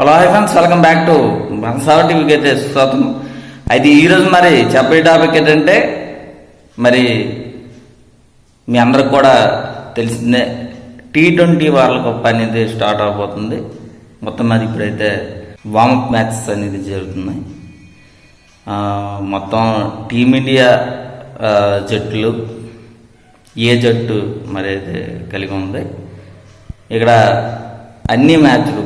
Hello hi friends, welcome back to మనసావ టీవీకి అయితే స్వాగతం. అయితే ఈరోజు మరి చెప్పే టాపిక్ ఏంటంటే, మరి మీ అందరికి కూడా తెలిసిందే T20 వరల్డ్ కప్ అనేది స్టార్ట్ అవబోతుంది. మొత్తం అది ఇప్పుడైతే వార్మప్ మ్యాచెస్ అనేది జరుగుతున్నాయి. మొత్తం టీమిండియా జట్లు ఏ జట్టు మరి అయితే కలిగి ఉంది. ఇక్కడ అన్ని మ్యాచ్లు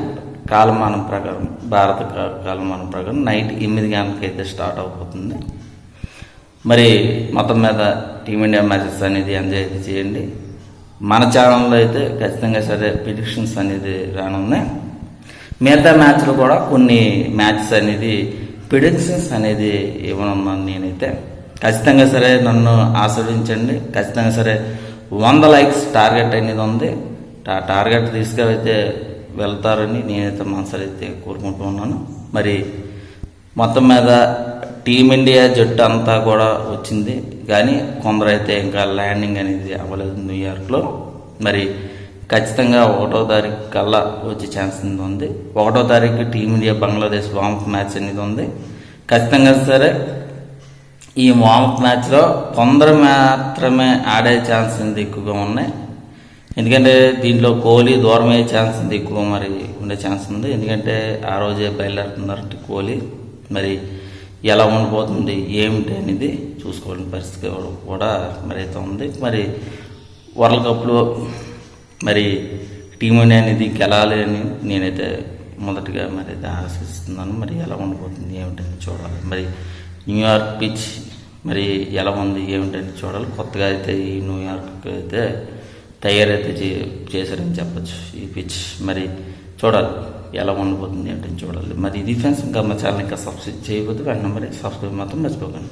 కాలమానం ప్రకారం, భారత కాలమానం ప్రకారం నైట్ 8 గంటలకి అయితే స్టార్ట్ అయిపోతుంది. మరి మొత్తం మీద టీమిండియా మ్యాచెస్ అనేది ఎంజాయ్ అయితే చేయండి. మన ఛానల్లో అయితే ఖచ్చితంగా సరే ప్రిడిక్షన్స్ అనేది రానున్నాయి. మిగతా మ్యాచ్లు కూడా కొన్ని మ్యాచెస్ అనేది ప్రిడిక్షన్స్ అనేది ఇవ్వనున్నాను నేనైతే. ఖచ్చితంగా సరే నన్ను ఆస్వాదించండి. ఖచ్చితంగా సరే 100 లైక్స్ టార్గెట్ అనేది ఉంది. టార్గెట్ తీసుకువైతే వెళ్తారని నేనైతే మనసైతే కోరుకుంటూ ఉన్నాను. మరి మొత్తం మీద టీమిండియా జట్టు అంతా కూడా వచ్చింది, కానీ కొందరైతే ఇంకా ల్యాండింగ్ అనేది అవ్వలేదు న్యూయార్క్లో. మరి ఖచ్చితంగా 1వ తారీఖు కల్లా వచ్చే ఛాన్స్ అనేది ఉంది. 1వ తారీఖు టీమిండియా బంగ్లాదేశ్ వార్మప్ మ్యాచ్ అనేది ఉంది. ఖచ్చితంగా సరే ఈ వార్మప్ మ్యాచ్లో కొందరు మాత్రమే ఆడే ఛాన్స్ అనేది ఎక్కువగా ఉన్నాయి. ఎందుకంటే దీంట్లో కోహ్లీ దూరం అయ్యే ఛాన్స్ ఉంది, ఎక్కువ మరి ఉండే ఛాన్స్ ఉంది. ఎందుకంటే ఆ రోజే బయలుదేరుతున్నారు కోహ్లీ. మరి ఎలా ఉండిపోతుంది ఏమిటి అనేది చూసుకోవాలని పరిస్థితి కూడా మరి అయితే ఉంది. మరి వరల్డ్ కప్లో మరి టీమిండియా అనేది గెలాలి అని నేనైతే మొదటిగా మరి అయితే ఆశిస్తున్నాను. మరి ఎలా ఉండిపోతుంది ఏమిటని చూడాలి. మరి న్యూయార్క్ పిచ్ మరి ఎలా ఉంది ఏమిటని చూడాలి. కొత్తగా అయితే ఈ న్యూయార్క్ అయితే తయారైతే చేశారని చెప్పచ్చు ఈ పిచ్. మరి చూడాలి ఎలా ఉండిపోతుంది ఏంటని చూడాలి. మరి ఇది ఫ్రెండ్స్, ఇంకా మా ఛానల్ ఇంకా సబ్స్క్రైబ్ చేయకపోతే వెంటనే మరి సబ్స్క్రైబ్ మాత్రం మర్చిపోకండి.